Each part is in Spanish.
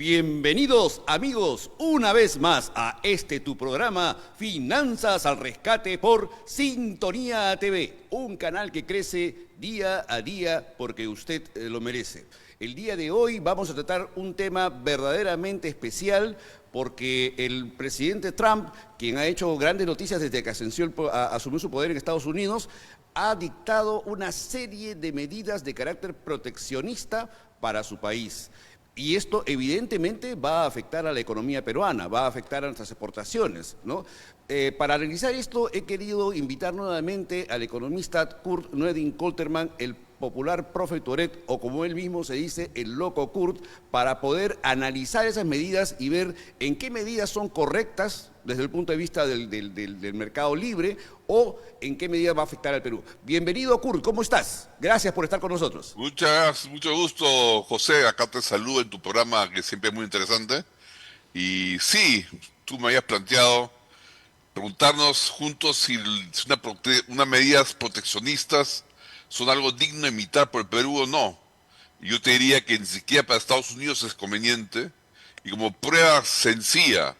Bienvenidos amigos una vez más a tu programa Finanzas al Rescate por Sintonía TV, un canal que crece día a día porque usted lo merece. El día de hoy vamos a tratar un tema verdaderamente especial porque el presidente Trump, quien ha hecho grandes noticias desde que asumió su poder en Estados Unidos, ha dictado una serie de medidas de carácter proteccionista para su país. Y esto evidentemente va a afectar a la economía peruana, va a afectar a nuestras exportaciones, ¿no? Para analizar esto he querido invitar nuevamente al economista Kurt Neueding-Koltermann, el popular profe Tourette, o como él mismo se dice, el loco Kurt, para poder analizar esas medidas y ver en qué medidas son correctas desde el punto de vista del mercado libre o en qué medida va a afectar al Perú. Bienvenido, Kurt, ¿cómo estás? Gracias por estar con nosotros. Mucho gusto, José. Acá te saludo en tu programa, que siempre es muy interesante. Y sí, tú me habías planteado preguntarnos juntos si unas medidas proteccionistas son algo digno de imitar por el Perú o no. Y yo te diría que ni siquiera para Estados Unidos es conveniente. Y como prueba sencilla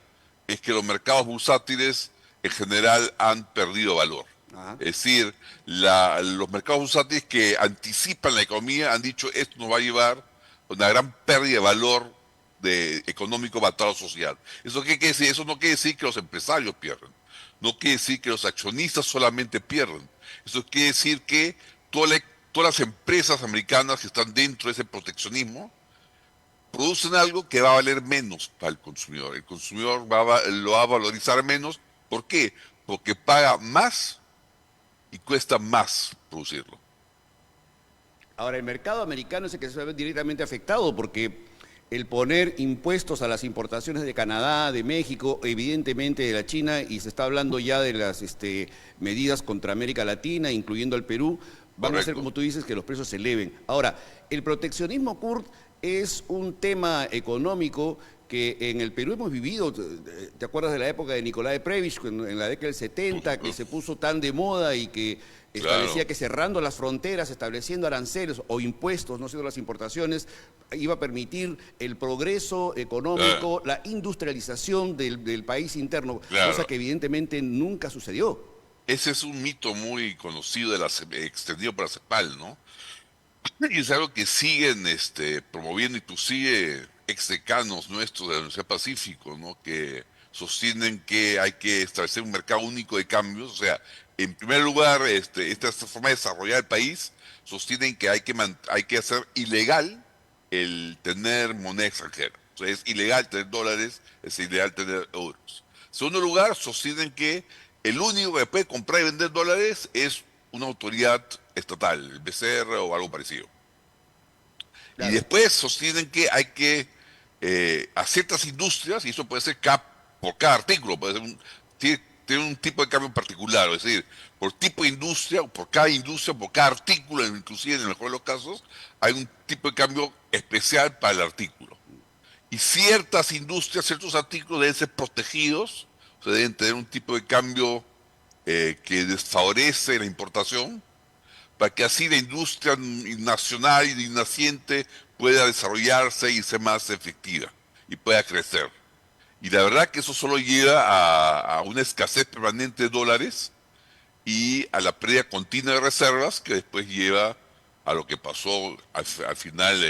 es que los mercados bursátiles en general han perdido valor. Ajá. Es decir, los mercados bursátiles que anticipan la economía han dicho esto nos va a llevar a una gran pérdida de valor económico basado social. ¿Eso qué quiere decir? Eso no quiere decir que los empresarios pierden. No quiere decir que los accionistas solamente pierden. Eso quiere decir que todas las empresas americanas que están dentro de ese proteccionismo producen algo que va a valer menos para el consumidor. El consumidor lo va a valorizar menos. ¿Por qué? Porque paga más y cuesta más producirlo. Ahora, el mercado americano es el que se ve directamente afectado porque el poner impuestos a las importaciones de Canadá, de México, evidentemente de la China, y se está hablando ya de las medidas contra América Latina, incluyendo al Perú, van a hacer, como tú dices, que los precios se eleven. Ahora, el proteccionismo, Kurt, es un tema económico que en el Perú hemos vivido. ¿Te acuerdas de la época de Nicolás Prebisch, en la década del 70, que se puso tan de moda y que establecía que cerrando las fronteras, estableciendo aranceles o impuestos, no sé, las importaciones, iba a permitir el progreso económico, la industrialización del país interno, cosa que evidentemente nunca sucedió? Ese es un mito muy conocido extendido por la CEPAL, ¿no? Y es algo que siguen promoviendo inclusive exdecanos nuestros de la Universidad Pacífico, ¿no? Que sostienen que hay que establecer un mercado único de cambios. O sea, en primer lugar, esta forma de desarrollar el país sostienen que hay que hacer ilegal el tener moneda extranjera. O sea, es ilegal tener dólares, es ilegal tener euros. En segundo lugar, sostienen que el único que puede comprar y vender dólares es una autoridad estatal, el BCR o algo parecido. Claro. Y después sostienen que hay que a ciertas industrias, y eso puede ser por cada artículo, puede ser tiene un tipo de cambio particular, es decir, por tipo de industria, por cada artículo, inclusive en el mejor de los casos, hay un tipo de cambio especial para el artículo. Y ciertas industrias, ciertos artículos deben ser protegidos, o sea, deben tener un tipo de cambio que desfavorece la importación, para que así la industria nacional y naciente pueda desarrollarse y ser más efectiva y pueda crecer. Y la verdad que eso solo lleva a una escasez permanente de dólares y a la pérdida continua de reservas, que después lleva a lo que pasó al final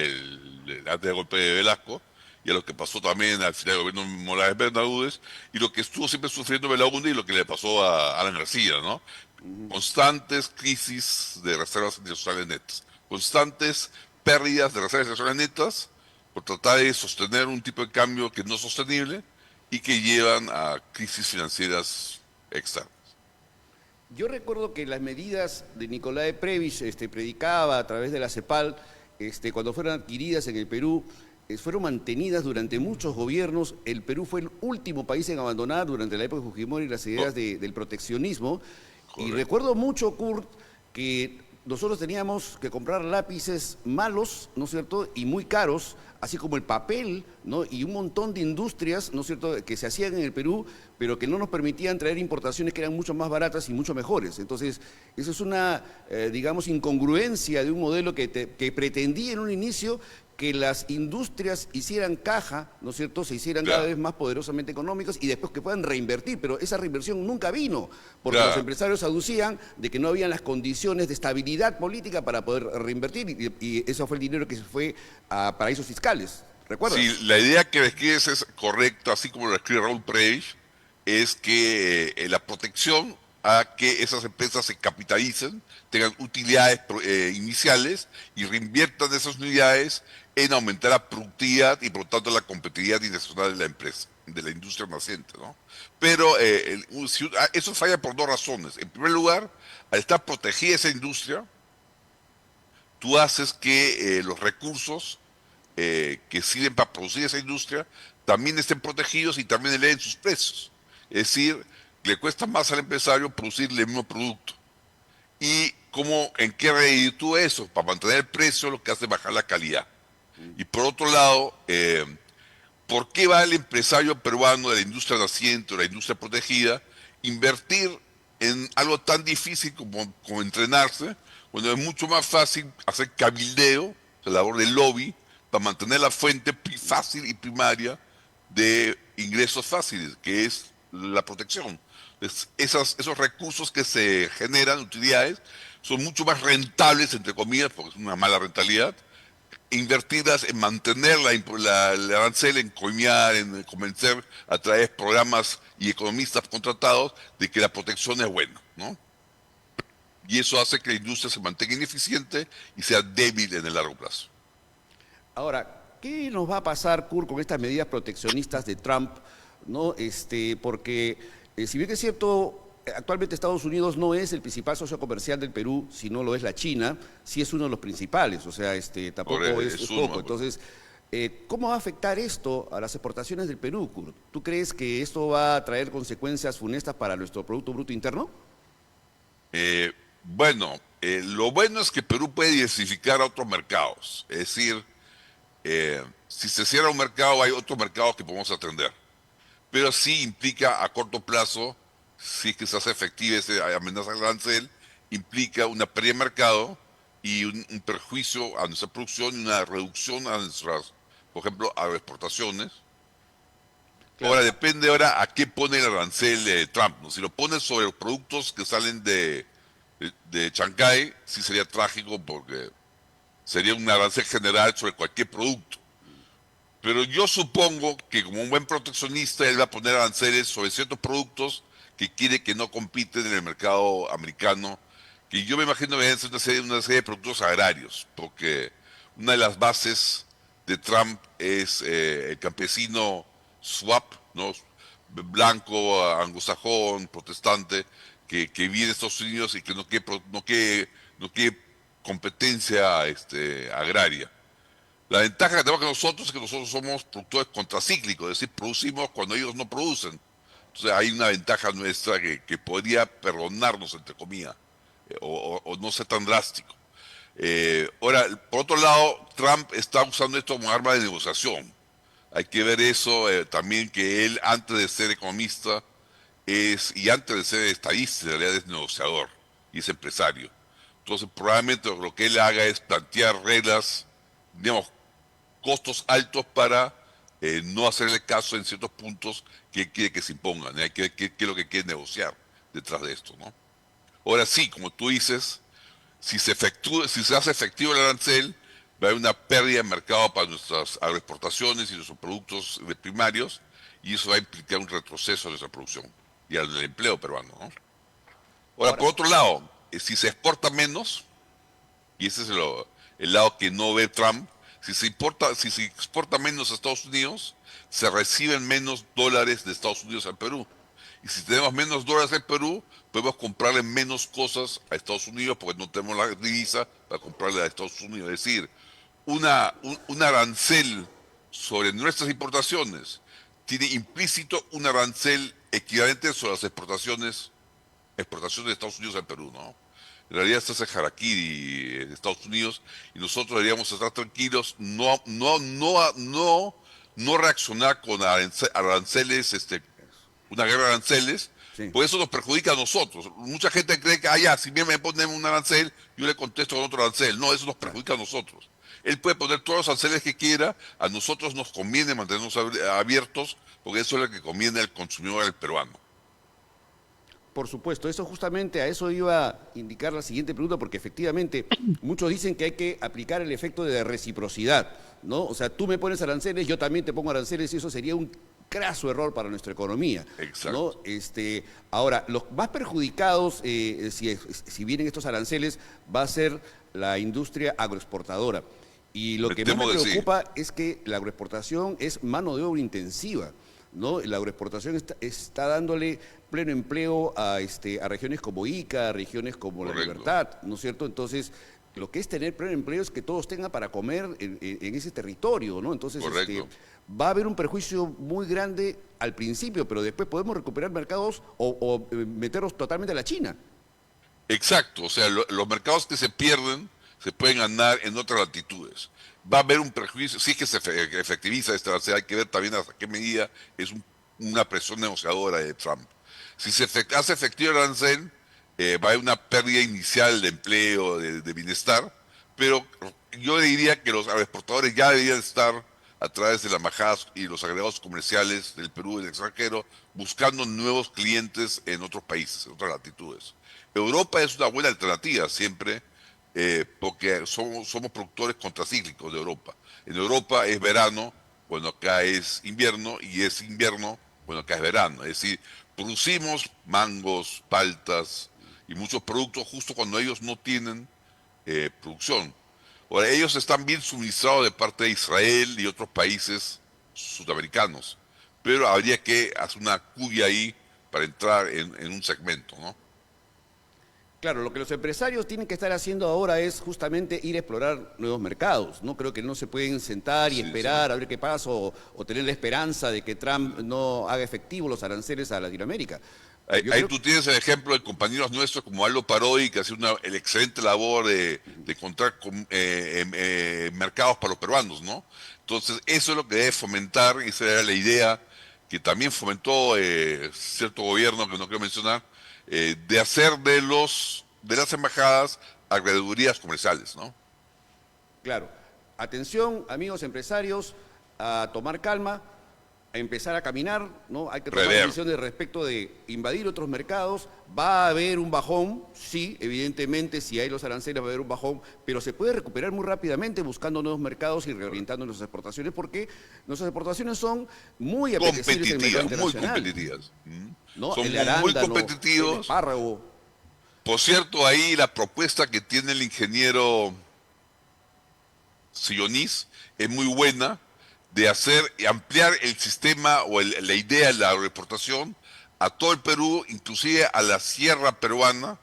antes del golpe de Velasco, y a lo que pasó también al final del gobierno de Morales Bermúdez, y lo que estuvo siempre sufriendo Belaúnde y lo que le pasó a Alan García, ¿no? Constantes crisis de reservas internacionales netas, constantes pérdidas de reservas internacionales netas por tratar de sostener un tipo de cambio que no es sostenible y que llevan a crisis financieras externas. Yo recuerdo que las medidas de Nicolás Prebisch predicaba a través de la CEPAL, cuando fueron adquiridas en el Perú, fueron mantenidas durante muchos gobiernos. El Perú fue el último país en abandonar durante la época de Fujimori las ideas del proteccionismo. Y recuerdo mucho, Kurt, que nosotros teníamos que comprar lápices malos, ¿no es cierto?, y muy caros, así como el papel, ¿no?, y un montón de industrias, ¿no es cierto?, que se hacían en el Perú, pero que no nos permitían traer importaciones que eran mucho más baratas y mucho mejores. Entonces, eso es una, digamos, incongruencia de un modelo que pretendía en un inicio que las industrias hicieran caja, ¿no es cierto?, se hicieran cada Claro, vez más poderosamente económicas y después que puedan reinvertir, pero esa reinversión nunca vino, porque los claro. empresarios aducían de que no habían las condiciones de estabilidad política para poder reinvertir y eso fue el dinero que se fue a paraísos fiscales, Sí, ¿recuerdas? la idea que describes es correcta, así como lo describe Raúl Preich, es que la protección a que esas empresas se capitalicen, tengan utilidades iniciales y reinviertan esas utilidades en aumentar la productividad y por lo tanto la competitividad internacional de la empresa, de la industria naciente, ¿no? Pero eso falla por dos razones. En primer lugar, al estar protegida esa industria, tú haces que los recursos que sirven para producir esa industria también estén protegidos y también eleven sus precios. Es decir, le cuesta más al empresario producir el mismo producto. ¿Y cómo, en qué reditúa eso? Para mantener el precio lo que hace es bajar la calidad. Y por otro lado, ¿por qué va el empresario peruano de la industria naciente o la industria protegida invertir en algo tan difícil como entrenarse, cuando es mucho más fácil hacer cabildeo, la labor de lobby, para mantener la fuente fácil y primaria de ingresos fáciles, que es la protección? Entonces, esos recursos que se generan, utilidades, son mucho más rentables, entre comillas, porque es una mala rentabilidad, invertidas en mantener el arancel, en coimear, en convencer a través de programas y economistas contratados de que la protección es buena, ¿no? Y eso hace que la industria se mantenga ineficiente y sea débil en el largo plazo. Ahora, ¿qué nos va a pasar, Kurt, con estas medidas proteccionistas de Trump? ¿No? Porque si bien es cierto, actualmente Estados Unidos no es el principal socio comercial del Perú, si no lo es la China, sí es uno de los principales, o sea, tampoco es Es uno poco. más, bueno. Entonces, ¿cómo va a afectar esto a las exportaciones del Perú, Kurt? ¿Tú crees que esto va a traer consecuencias funestas para nuestro Producto Bruto Interno? Lo bueno es que Perú puede diversificar a otros mercados. Es decir, si se cierra un mercado, hay otros mercados que podemos atender. Pero sí implica a corto plazo, si es que se hace efectiva esa amenaza de arancel, implica una pérdida de mercado y un perjuicio a nuestra producción y una reducción a nuestras, por ejemplo, agroexportaciones. Ahora Claro. depende ahora a qué pone el arancel de Trump, ¿no? Si lo pone sobre los productos que salen de Chancay, sí sería trágico porque sería un arancel general sobre cualquier producto. Pero yo supongo que como un buen proteccionista, él va a poner aranceles sobre ciertos productos que quiere que no compiten en el mercado americano, que yo me imagino que deben ser una serie de productos agrarios, porque una de las bases de Trump es el campesino swap, ¿no? Blanco, anglosajón, protestante, que vive en Estados Unidos y que no quiere competencia agraria. La ventaja que tenemos que nosotros es que nosotros somos productores contracíclicos, es decir, producimos cuando ellos no producen. Entonces hay una ventaja nuestra que podría perdonarnos, entre comillas, o no ser tan drástico. Ahora, por otro lado, Trump está usando esto como arma de negociación. Hay que ver eso también, que él, antes de ser economista, y antes de ser estadista, en realidad es negociador y es empresario. Entonces, probablemente lo que él haga es plantear reglas, digamos, costos altos para no hacerle caso en ciertos puntos que quiere que se impongan. Hay que ver qué es lo que quiere negociar detrás de esto, ¿no? Ahora sí, como tú dices, si se hace efectivo el arancel, va a haber una pérdida de mercado para nuestras agroexportaciones y nuestros productos primarios, y eso va a implicar un retroceso de nuestra producción y al empleo peruano, ¿no? Ahora, Ahora, por otro lado, si se exporta menos, y ese es el lado que no ve Trump, si se exporta menos a Estados Unidos, se reciben menos dólares de Estados Unidos al Perú. Y si tenemos menos dólares en Perú, podemos comprarle menos cosas a Estados Unidos porque no tenemos la divisa para comprarle a Estados Unidos. Es decir, un arancel sobre nuestras importaciones tiene implícito un arancel equivalente sobre las exportaciones de Estados Unidos al Perú, ¿no? En realidad se hace harakiri en Estados Unidos y nosotros deberíamos estar tranquilos, no reaccionar con aranceles, una guerra de aranceles, sí. pues eso nos perjudica a nosotros. Mucha gente cree que, ya, si bien me ponen un arancel, yo le contesto con otro arancel. No, eso nos perjudica a nosotros. Él puede poner todos los aranceles que quiera, a nosotros nos conviene mantenernos abiertos, porque eso es lo que conviene al consumidor, al peruano. Por supuesto, eso justamente a eso iba a indicar la siguiente pregunta, porque efectivamente muchos dicen que hay que aplicar el efecto de reciprocidad, ¿no? O sea, tú me pones aranceles, yo también te pongo aranceles y eso sería un craso error para nuestra economía, ¿no? Exacto. Ahora, los más perjudicados, si vienen estos aranceles, va a ser la industria agroexportadora. Y lo Me que más me temo que sí. preocupa es que la agroexportación es mano de obra intensiva, ¿no? La agroexportación está dándole pleno empleo a regiones como Ica, a regiones como La Correcto. Libertad, ¿no es cierto? Entonces, lo que es tener pleno empleo es que todos tengan para comer en ese territorio, ¿no? Entonces, Correcto. va a haber un perjuicio muy grande al principio, pero después podemos recuperar mercados o meterlos totalmente a la China. Exacto, o sea, los mercados que se pierden se pueden ganar en otras latitudes. Va a haber un perjuicio, sí que se efectiviza esta, o sea, hay que ver también hasta qué medida es una presión negociadora de Trump. Si se hace efectivo el arancel, va a haber una pérdida inicial de empleo, de bienestar, pero yo diría que los agroexportadores ya deberían estar a través de las embajadas y los agregados comerciales del Perú y del extranjero, buscando nuevos clientes en otros países, en otras latitudes. Europa es una buena alternativa siempre, porque somos productores contracíclicos de Europa. En Europa es verano, cuando acá es invierno, y es invierno, cuando acá es verano. Es decir, producimos mangos, paltas y muchos productos justo cuando ellos no tienen producción. Ahora, ellos están bien suministrados de parte de Israel y otros países sudamericanos, pero habría que hacer una cuya ahí para entrar en un segmento, ¿no? Claro, lo que los empresarios tienen que estar haciendo ahora es justamente ir a explorar nuevos mercados. No creo que no se pueden sentar y Sí, sí. esperar a ver qué pasa o tener la esperanza de que Trump no haga efectivo los aranceles a Latinoamérica. Yo Ahí creo, tú tienes el ejemplo de compañeros nuestros como Aldo Parodi, que hace el excelente labor de encontrar mercados para los peruanos, ¿no? Entonces, eso es lo que debe fomentar, esa era la idea que también fomentó cierto gobierno, que no quiero mencionar, de hacer de las embajadas agregadurías comerciales, ¿no? claro, atención, amigos empresarios, a tomar calma, a empezar a caminar, ¿no? Hay que tomar Prever. decisiones respecto de invadir otros mercados. Va a haber un bajón, sí, evidentemente, si hay los aranceles va a haber un bajón, pero se puede recuperar muy rápidamente buscando nuevos mercados y reorientando nuestras exportaciones, porque nuestras exportaciones son muy apetecibles en el mercado Competitivas, muy internacional, competitivas. ¿Mm? ¿no? Son El muy arándano, el competitivos. espárrago. Por cierto, ahí la propuesta que tiene el ingeniero Sionis es muy buena, de hacer ampliar el sistema o la idea de la agroexportación a todo el Perú, inclusive a la sierra peruana,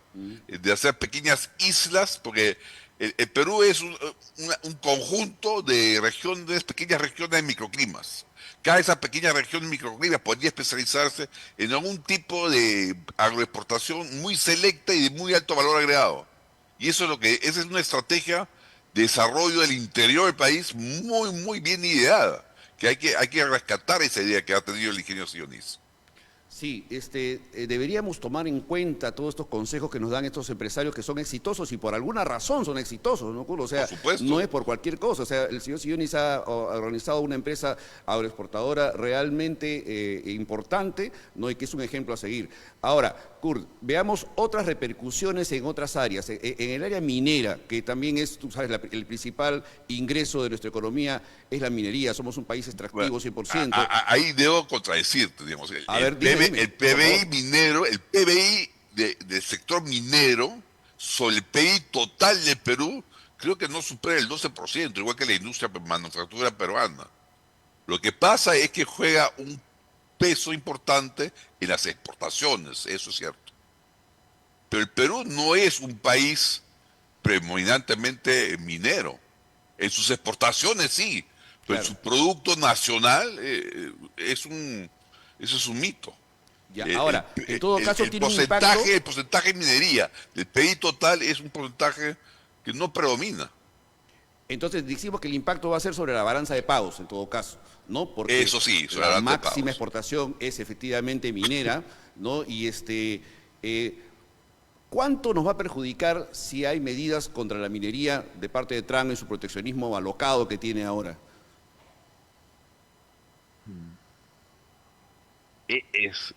de hacer pequeñas islas, porque el Perú es un conjunto de regiones, pequeñas regiones de microclimas. Cada esa pequeña región de microclimas podría especializarse en algún tipo de agroexportación muy selecta y de muy alto valor agregado. Y eso es esa es una estrategia de desarrollo del interior del país muy, muy bien ideada, que hay que rescatar esa idea que ha tenido el ingeniero Sionis. Sí, deberíamos tomar en cuenta todos estos consejos que nos dan estos empresarios que son exitosos y por alguna razón son exitosos, ¿no? O Por sea, no supuesto. es por cualquier cosa. O sea, el señor Sillonis ha organizado una empresa agroexportadora realmente importante, ¿no? Y que es un ejemplo a seguir. Ahora, Kurt, veamos otras repercusiones en otras áreas. En el área minera, que también es, tú sabes, el principal ingreso de nuestra economía es la minería. Somos un país Bueno, extractivo 100%. ahí debo contradecirte, digamos. A ver, dime, El por PBI favor. minero, el PBI del sector minero sobre el PBI total de Perú, creo que no supera el 12%, igual que la industria manufacturera peruana. Lo que pasa es que juega un peso importante en las exportaciones, eso es cierto. Pero el Perú no es un país predominantemente minero. En sus exportaciones sí, pero en Claro. su producto nacional eso es un mito. Ya, ahora, en todo caso tiene un El impacto, porcentaje de minería del PIB total es un porcentaje que no predomina. entonces decimos que el impacto va a ser sobre la balanza de pagos, en todo caso, ¿no? Porque Eso sí, sobre la la balanza de máxima pagos. exportación es efectivamente minera, ¿no? ¿Cuánto nos va a perjudicar si hay medidas contra la minería de parte de Trump y su proteccionismo alocado que tiene ahora?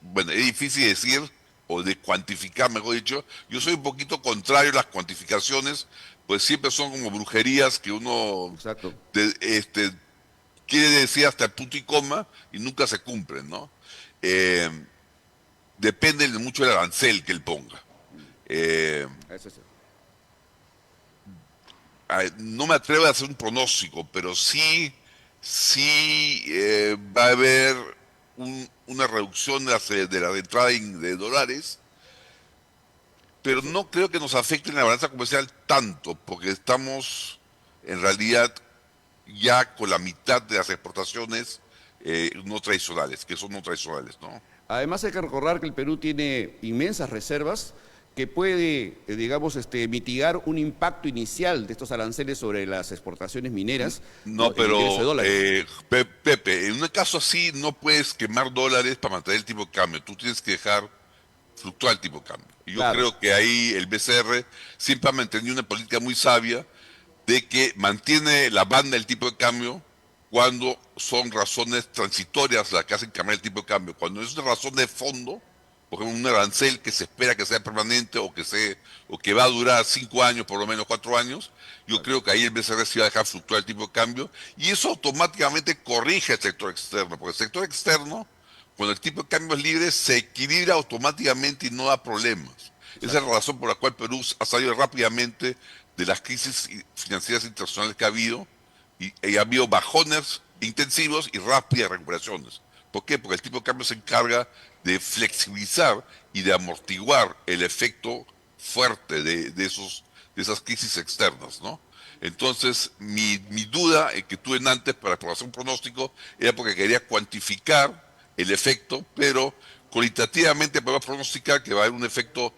Bueno, es difícil decir o de cuantificar, mejor dicho. Yo soy un poquito contrario a las cuantificaciones, pues siempre son como brujerías que uno Exacto. de- este, quiere decir hasta el punto y coma y nunca se cumplen, ¿no? Eh, Depende mucho del arancel que él ponga. Eh, Eso es. no me atrevo a hacer un pronóstico, pero sí va a haber una reducción de la entrada de dólares, pero Eso. no creo que nos afecte en la balanza comercial tanto, porque estamos en realidad ya con la mitad de las exportaciones no tradicionales, que son no tradicionales, ¿no? Además hay que recordar que el Perú tiene inmensas reservas que puede, digamos, mitigar un impacto inicial de estos aranceles sobre las exportaciones mineras, ¿no? No, El ingreso de pero dólares. Pepe, en un caso así no puedes quemar dólares para mantener el tipo de cambio, tú tienes que dejar fluctuar el tipo de cambio. Y yo Claro, creo que ahí el BCR siempre ha mantenido una política muy sabia de que mantiene la banda del tipo de cambio cuando son razones transitorias las que hacen cambiar el tipo de cambio. Cuando es una razón de fondo, por ejemplo, un arancel que se espera que sea permanente o que va a durar 5 años, por lo menos 4 años, yo creo que ahí el BCR sí va a dejar fluctuar el tipo de cambio y eso automáticamente corrige el sector externo, porque el sector externo, cuando el tipo de cambio es libre, se equilibra automáticamente y no da problemas. Esa es exacto. la razón por la cual Perú ha salido rápidamente de las crisis financieras internacionales que ha habido y ha habido bajones intensivos y rápidas recuperaciones. ¿Por qué? Porque el tipo de cambio se encarga de flexibilizar y de amortiguar el efecto fuerte de esas crisis externas, ¿no? Entonces, mi duda que tuve en antes para hacer un pronóstico era porque quería cuantificar el efecto, pero cualitativamente podemos pronosticar que va a haber un efecto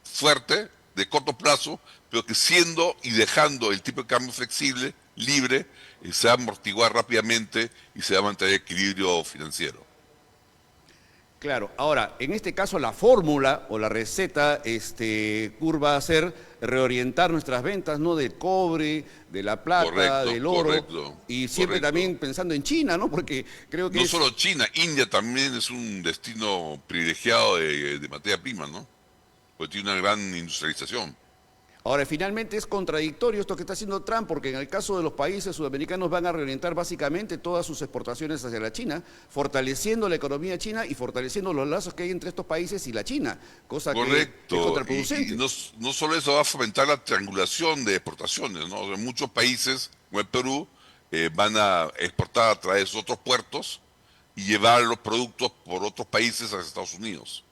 fuerte, de corto plazo, pero que siendo y dejando el tipo de cambio flexible, libre, se va a amortiguar rápidamente y se va a mantener equilibrio financiero. Claro, ahora, en este caso la fórmula o la receta, Kurt, va a ser reorientar nuestras ventas, ¿no? Del cobre, de la plata, Correcto, del oro, correcto, y siempre correcto. también pensando en China, ¿no? Porque creo que No es. solo China, India también es un destino privilegiado de materia prima, ¿no? Porque tiene una gran industrialización. Ahora, finalmente es contradictorio esto que está haciendo Trump, porque en el caso de los países sudamericanos van a reorientar básicamente todas sus exportaciones hacia la China, fortaleciendo la economía china y fortaleciendo los lazos que hay entre estos países y la China, cosa que es Correcto, y contraproducente. no solo eso va a fomentar la triangulación de exportaciones, ¿no? O sea, muchos países, como el Perú, van a exportar a través de otros puertos y llevar los productos por otros países a Estados Unidos.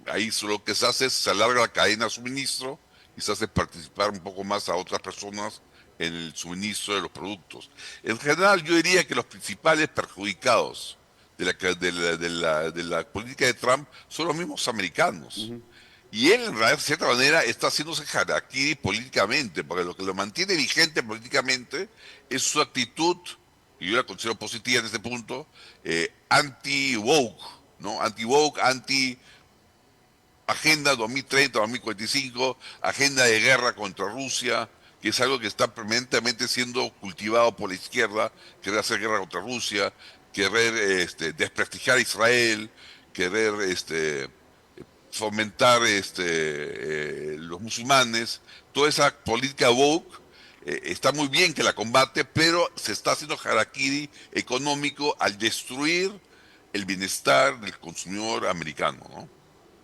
Ahí lo que se hace es se alarga la cadena de suministro y se hace participar un poco más a otras personas en el suministro de los productos. En general, yo diría que los principales perjudicados de la política de Trump son los mismos americanos. Y él, en realidad, de cierta manera, está haciéndose harakiri políticamente, porque lo que lo mantiene vigente políticamente es su actitud, y yo la considero positiva en este punto, anti-woke, ¿no? Anti-woke, Agenda 2030-2045, agenda de guerra contra Rusia, que es algo que está permanentemente siendo cultivado por la izquierda, querer hacer guerra contra Rusia, querer desprestigiar a Israel, querer fomentar los musulmanes, toda esa política woke. Está muy bien que la combate, pero se está haciendo harakiri económico al destruir el bienestar del consumidor americano, ¿no?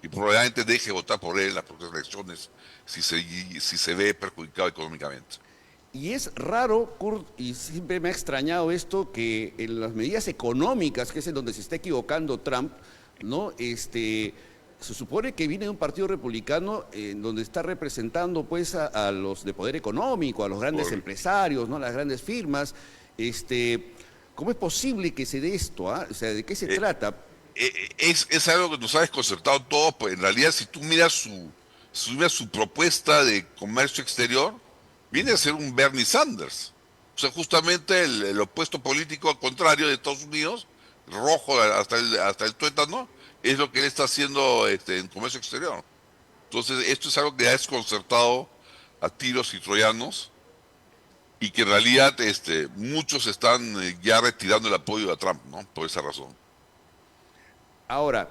Y probablemente deje votar por él en las próximas elecciones si se ve perjudicado económicamente. Y es raro, Kurt, y siempre me ha extrañado esto, que en las medidas económicas, que es en donde se está equivocando Trump, ¿no? Se supone que viene de un partido republicano en donde está representando pues a los de poder económico, a los grandes Por, empresarios, ¿no? Las grandes firmas. ¿Cómo es posible que se dé esto? ¿Ah? O sea, ¿de qué se eh, trata? es algo que nos ha desconcertado todos, pues en realidad si tú miras su propuesta de comercio exterior, viene a ser un Bernie Sanders. O sea, justamente el opuesto político al contrario de Estados Unidos, rojo hasta el tuétano, es lo que él está haciendo en comercio exterior. Entonces, esto es algo que ha desconcertado a tiros y troyanos y que en realidad muchos están ya retirando el apoyo a Trump, ¿no? Por esa razón. Ahora,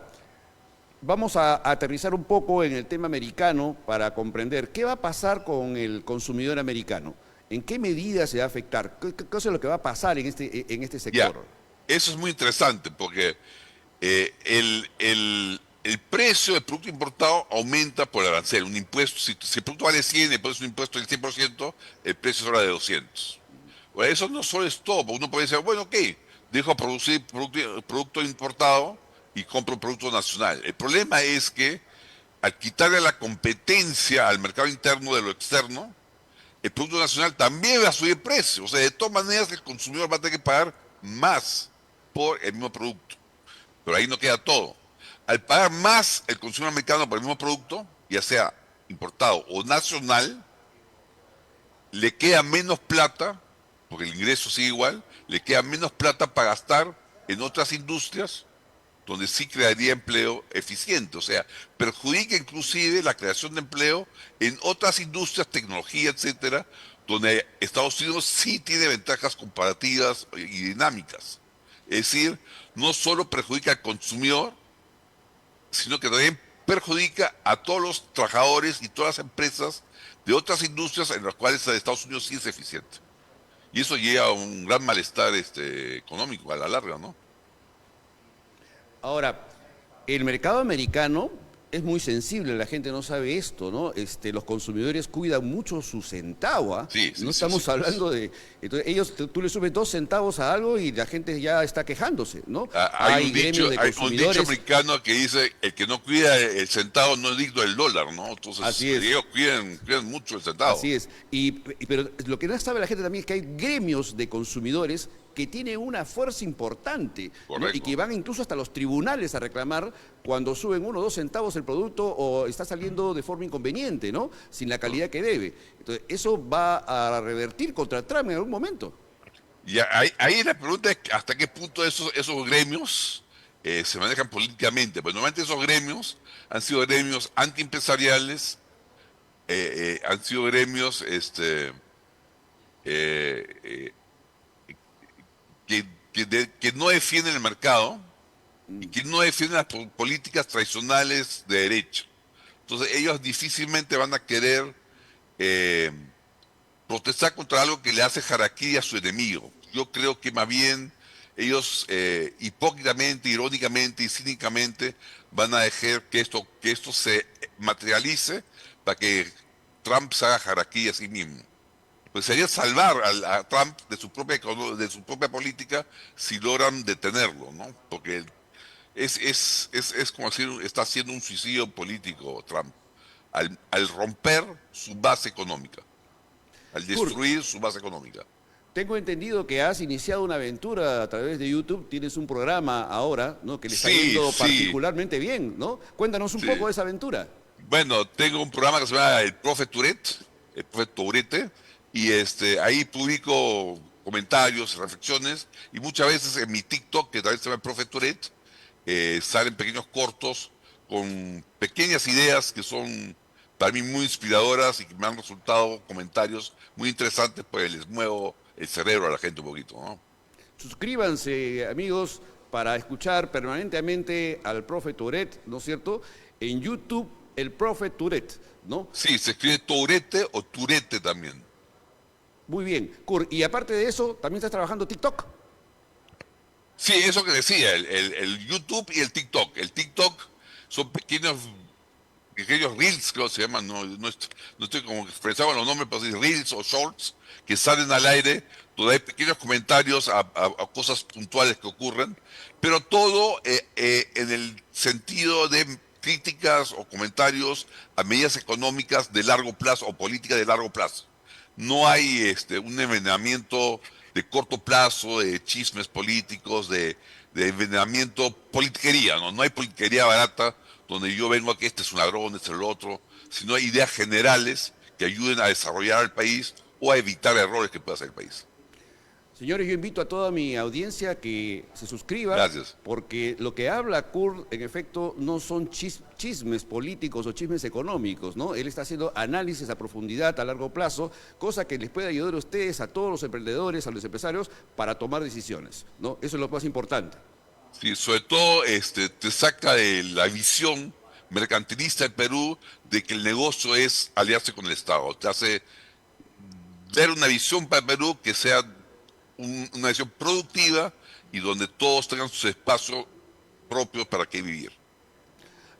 vamos a aterrizar un poco en el tema americano para comprender qué va a pasar con el consumidor americano. ¿En qué medida se va a afectar? ¿Qué cosa es lo que va a pasar en este Ya, sector? eso es muy interesante porque el precio del producto importado aumenta por el arancel. Un impuesto, si el producto vale 100 y pones un impuesto del 100%, el precio es ahora de 200. Bueno, eso no solo es todo, porque uno puede decir, bueno, ok, dejo producir producto importado y compro un producto nacional. El problema es que al quitarle la competencia al mercado interno de lo externo, el producto nacional también va a subir precio. O sea, de todas maneras el consumidor va a tener que pagar más por el mismo producto. Pero ahí no queda todo. Al pagar más el consumidor americano por el mismo producto, ya sea importado o nacional, le queda menos plata, porque el ingreso sigue igual, le queda menos plata para gastar en otras industrias donde sí crearía empleo eficiente. O sea, perjudica inclusive la creación de empleo en otras industrias, tecnología, etcétera, donde Estados Unidos sí tiene ventajas comparativas y dinámicas. Es decir, no solo perjudica al consumidor, sino que también perjudica a todos los trabajadores y todas las empresas de otras industrias en las cuales Estados Unidos sí es eficiente. Y eso lleva a un gran malestar económico a la larga, ¿no? Ahora, el mercado americano es muy sensible, la gente no sabe esto, ¿no? Los consumidores cuidan mucho su centavo, ¿ah? Sí, No sí, sí, sí, estamos pues. hablando de... Entonces, tú le subes 2 centavos a algo y la gente ya está quejándose, ¿no? Hay gremios de Hay un dicho consumidores, americano que dice, el que no cuida el centavo no es digno del dólar, ¿no? Entonces, así es. ellos cuidan mucho el centavo. Así es. Pero lo que no sabe la gente también es que hay gremios de consumidores que tienen una fuerza importante, ¿no? Y que Correcto. van incluso hasta los tribunales a reclamar cuando suben 1 o 2 centavos el producto o está saliendo de forma inconveniente, ¿no? Sin la calidad que debe. Entonces, eso va a revertir contra Trump en algún momento. Y ahí la pregunta es hasta qué punto esos gremios se manejan políticamente. Pues normalmente esos gremios han sido gremios antiempresariales, han sido gremios eh, que no defienden el mercado y que no defienden las políticas tradicionales de derecha. Entonces ellos difícilmente van a querer eh, protestar contra algo que le hace harakiri a su enemigo. Yo creo que más bien ellos hipócritamente, irónicamente y cínicamente van a dejar que esto se materialice para que Trump se haga harakiri a sí mismo. Pues sería salvar a Trump de su propia política si logran detenerlo, ¿no? Porque es como decir, está haciendo un suicidio político Trump al romper su base económica, al Kurt, destruir su base económica. tengo entendido que has iniciado una aventura a través de YouTube, tienes un programa ahora, ¿no? Que le está Sí, yendo sí, particularmente bien, ¿no? Cuéntanos un poco sí. de esa aventura. Bueno, tengo un programa que se llama El Profe Tourette, y ahí publico comentarios, reflexiones, y muchas veces en mi TikTok, que también se llama El Profe Tourette, salen pequeños cortos con pequeñas ideas que son para mí muy inspiradoras y que me han resultado comentarios muy interesantes, pues les muevo el cerebro a la gente un poquito, ¿no? Suscríbanse, amigos, para escuchar permanentemente al profe Tourette, ¿no es cierto? En YouTube, el profe Tourette, ¿no? Sí, se escribe Tourette o Turete también. Muy bien. Kurt, y aparte de eso, también estás trabajando TikTok. Sí, eso que decía, el YouTube y el TikTok. El TikTok son pequeños reels, creo que se llaman, no estoy como expresado en los nombres, pero sí, reels o shorts que salen al aire, donde hay pequeños comentarios a cosas puntuales que ocurren, pero todo en el sentido de críticas o comentarios a medidas económicas de largo plazo o políticas de largo plazo. No hay un envenenamiento de corto plazo, de chismes políticos, de envenenamiento, politiquería, ¿no? No hay politiquería barata donde yo vengo aquí, este es un ladrón, este es el otro, sino hay ideas generales que ayuden a desarrollar el país o a evitar errores que pueda hacer el país. Señores, yo invito a toda mi audiencia que se suscriba. Gracias. Porque lo que habla Kurt, en efecto, no son chismes políticos o chismes económicos, ¿no? Él está haciendo análisis a profundidad, a largo plazo, cosa que les puede ayudar a ustedes, a todos los emprendedores, a los empresarios, para tomar decisiones, ¿no? Eso es lo más importante. Sí, sobre todo te saca de la visión mercantilista del Perú de que el negocio es aliarse con el Estado. Te hace ver una visión para el Perú que sea una visión productiva y donde todos tengan sus espacios propios para que vivir.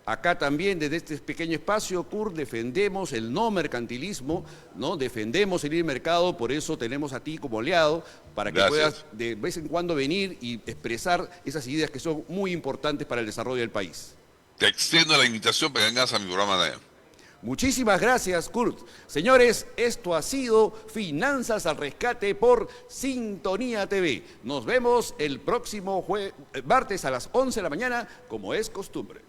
Acá también, desde este pequeño espacio, Kurt, defendemos el no mercantilismo, ¿no? Defendemos el libre mercado, por eso tenemos a ti como aliado, para que puedas de vez en cuando venir y expresar esas ideas que son muy importantes para el desarrollo del país. Te extiendo la invitación para que vengas a mi programa de... Muchísimas gracias, Kurt. Señores, esto ha sido Finanzas al Rescate por Sintonía TV. Nos vemos el próximo martes a las 11 de la mañana, como es costumbre.